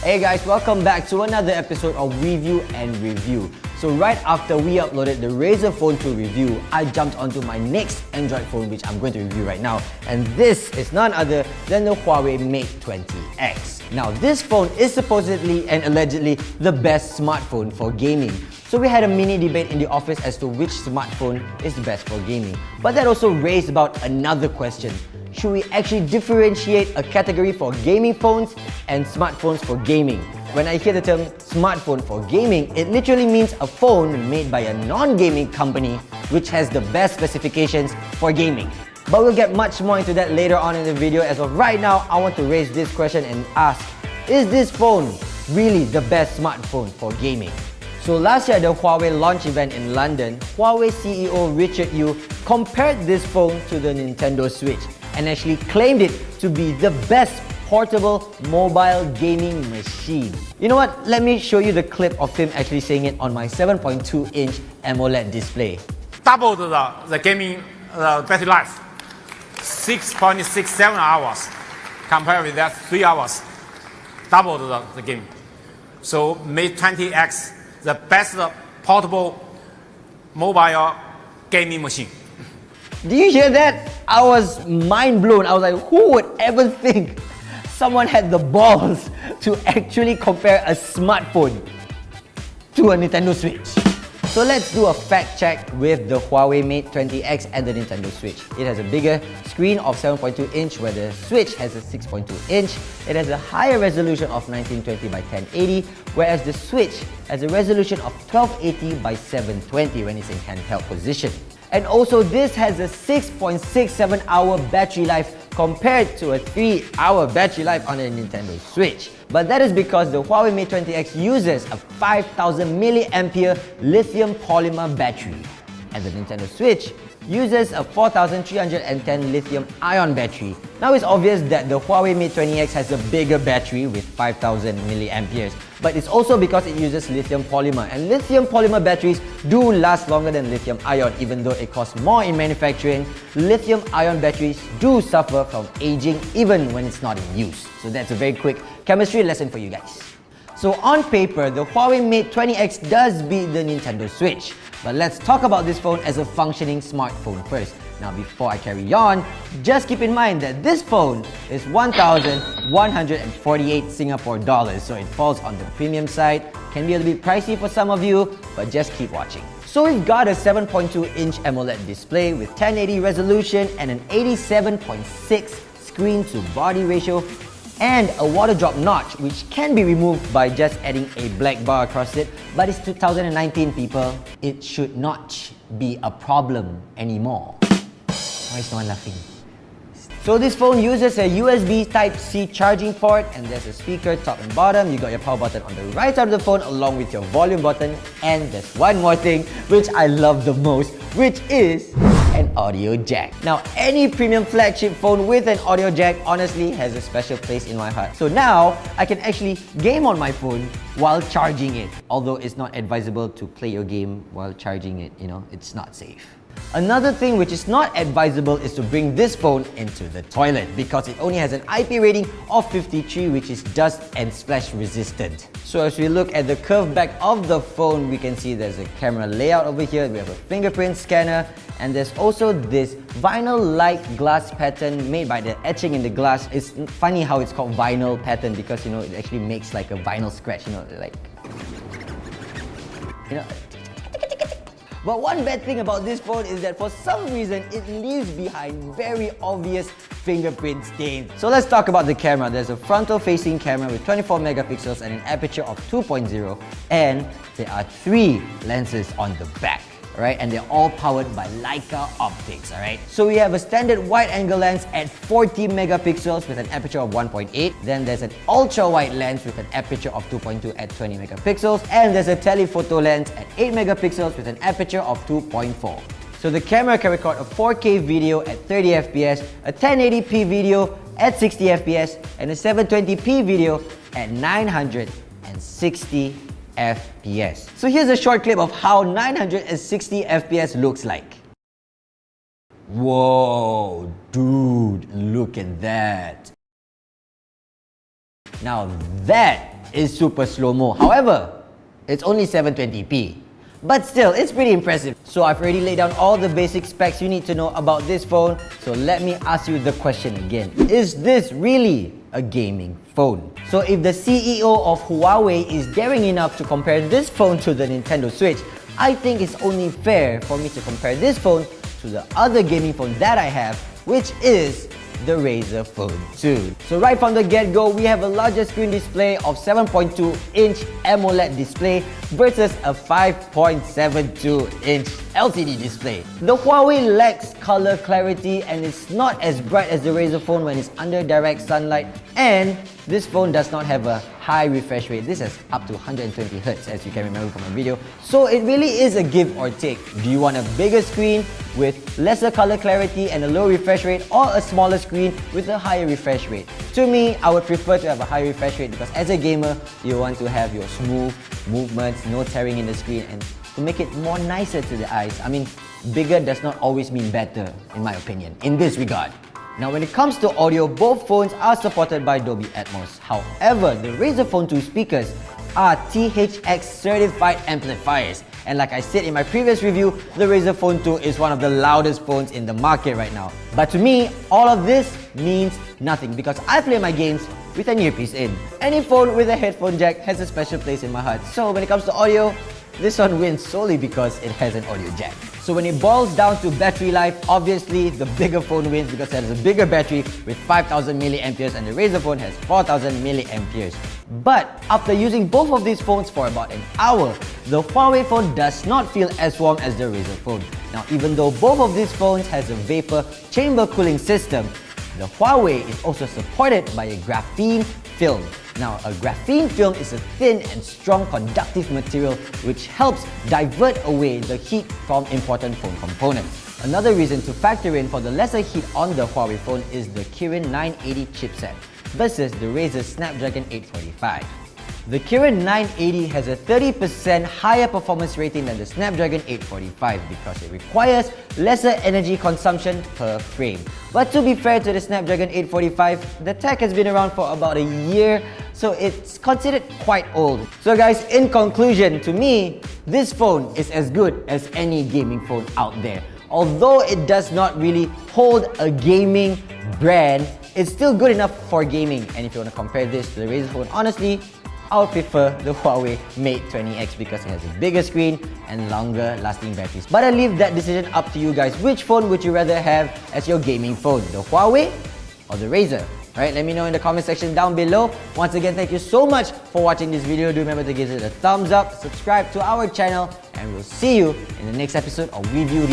Hey guys, welcome back to another episode of Review and Review. So right after we uploaded the Razer phone to review, I jumped onto my next Android phone which I'm going to review right now. And this is none other than the Huawei Mate 20X. Now this phone is supposedly and allegedly the best smartphone for gaming. So we had a mini debate in the office as to which smartphone is the best for gaming. But that also raised about another question. Should we actually differentiate a category for gaming phones and smartphones for gaming? When I hear the term smartphone for gaming, it literally means a phone made by a non-gaming company which has the best specifications for gaming. But we'll get much more into that later on in the video. As of right now, I want to raise this question and ask, is this phone really the best smartphone for gaming? So last year at the Huawei launch event in London, Huawei CEO Richard Yu compared this phone to the Nintendo Switch and actually claimed it to be the best portable mobile gaming machine. You know what? Let me show you the clip of him actually saying it on my 7.2-inch AMOLED display. Doubled the gaming battery life, 6.67 hours, compared with that 3 hours, doubled the game. So Mate 20X, the best portable mobile gaming machine. Do you hear that? I was mind blown. I was like, who would ever think someone had the balls to actually compare a smartphone to a Nintendo Switch? So let's do a fact check with the Huawei Mate 20X and the Nintendo Switch. It has a bigger screen of 7.2 inch where the Switch has a 6.2 inch. It has a higher resolution of 1920 by 1080, whereas the Switch has a resolution of 1280 by 720 when it's in handheld position. And also this has a 6.67 hour battery life compared to a 3-hour battery life on a Nintendo Switch. But that is because the Huawei Mate 20X uses a 5000 mAh lithium polymer battery. And the Nintendo Switch uses a 4310 lithium ion battery. Now it's obvious that the Huawei Mate 20X has a bigger battery with 5000 mAh, but it's also because it uses lithium polymer, and lithium polymer batteries do last longer than lithium ion. Even though it costs more in manufacturing, lithium ion batteries do suffer from aging even when it's not in use. So that's a very quick chemistry lesson for you guys. So on paper, the Huawei Mate 20X does beat the Nintendo Switch. But let's talk about this phone as a functioning smartphone first. Now before I carry on, just keep in mind that this phone is 1,148 Singapore dollars, so it falls on the premium side. Can be a little bit pricey for some of you, but just keep watching. So we've got a 7.2-inch AMOLED display with 1080 resolution and an 87.6 screen-to-body ratio, and a water drop notch which can be removed by just adding a black bar across it. But it's 2019, people. It should not be a problem anymore. Why is no one laughing? So this phone uses a USB Type-C charging port, and there's a speaker top and bottom. You got your power button on the right side of the phone along with your volume button, and there's one more thing which I love the most, which is an audio jack. Now any premium flagship phone with an audio jack honestly has a special place in my heart. So now I can actually game on my phone while charging it. Although it's not advisable to play your game while charging it, it's not safe. Another thing which is not advisable is to bring this phone into the toilet because it only has an IP rating of 53, which is dust and splash resistant. So as we look at the curved back of the phone, we can see there's a camera layout over here. We have a fingerprint scanner, and there's also this vinyl-like glass pattern made by the etching in the glass. It's funny how it's called vinyl pattern because it actually makes like a vinyl scratch, But one bad thing about this phone is that for some reason it leaves behind very obvious fingerprint stains. So let's talk about the camera. There's a frontal facing camera with 24 megapixels and an aperture of 2.0, and there are 3 lenses on the back. Right? And they're all powered by Leica optics, alright? So we have a standard wide-angle lens at 40 megapixels with an aperture of 1.8. Then there's an ultra-wide lens with an aperture of 2.2 at 20 megapixels. And there's a telephoto lens at 8 megapixels with an aperture of 2.4. So the camera can record a 4K video at 30 FPS, a 1080p video at 60 FPS, and a 720p video at 960 FPS. So here's a short clip of how 960 FPS looks like. Whoa, dude, look at that. Now that is super slow-mo. However, it's only 720p. But still, it's pretty impressive. So I've already laid down all the basic specs you need to know about this phone. So let me ask you the question again. Is this really a gaming phone? So if the CEO of Huawei is daring enough to compare this phone to the Nintendo Switch, I think it's only fair for me to compare this phone to the other gaming phone that I have, which is the Razer Phone 2. So right from the get-go, we have a larger screen display of 7.2-inch AMOLED display versus a 5.72-inch LCD display. The Huawei lacks color clarity and is not as bright as the Razer phone when it's under direct sunlight, and this phone does not have a high refresh rate. This has up to 120 Hz, as you can remember from my video. So it really is a give or take. Do you want a bigger screen with lesser color clarity and a low refresh rate, or a smaller screen with a higher refresh rate? To me, I would prefer to have a higher refresh rate because as a gamer, you want to have your smooth movements, no tearing in the screen, and to make it more nicer to the eyes. I mean, bigger does not always mean better, in my opinion, in this regard. Now when it comes to audio, both phones are supported by Dolby Atmos. However, the Razer Phone 2 speakers are THX certified amplifiers. And like I said in my previous review, the Razer Phone 2 is one of the loudest phones in the market right now. But to me, all of this means nothing because I play my games with an earpiece in. Any phone with a headphone jack has a special place in my heart. So when it comes to audio, this one wins solely because it has an audio jack. So when it boils down to battery life, obviously the bigger phone wins because it has a bigger battery with 5000 mAh and the Razer phone has 4000 mAh. But after using both of these phones for about an hour, the Huawei phone does not feel as warm as the Razer phone. Now even though both of these phones has a vapor chamber cooling system, the Huawei is also supported by a graphene film. Now, a graphene film is a thin and strong conductive material which helps divert away the heat from important phone components. Another reason to factor in for the lesser heat on the Huawei phone is the Kirin 980 chipset versus the Razer Snapdragon 845. The Kirin 980 has a 30% higher performance rating than the Snapdragon 845 because it requires lesser energy consumption per frame. But to be fair to the Snapdragon 845, the tech has been around for about a year, so it's considered quite old. So guys, in conclusion, to me, this phone is as good as any gaming phone out there. Although it does not really hold a gaming brand, it's still good enough for gaming. And if you want to compare this to the Razer phone, honestly, I would prefer the Huawei Mate 20X because it has a bigger screen and longer lasting batteries. But I leave that decision up to you guys. Which phone would you rather have as your gaming phone? The Huawei or the Razer? Right, let me know in the comment section down below. Once again, thank you so much for watching this video. Do remember to give it a thumbs up, subscribe to our channel, and we'll see you in the next episode of Review.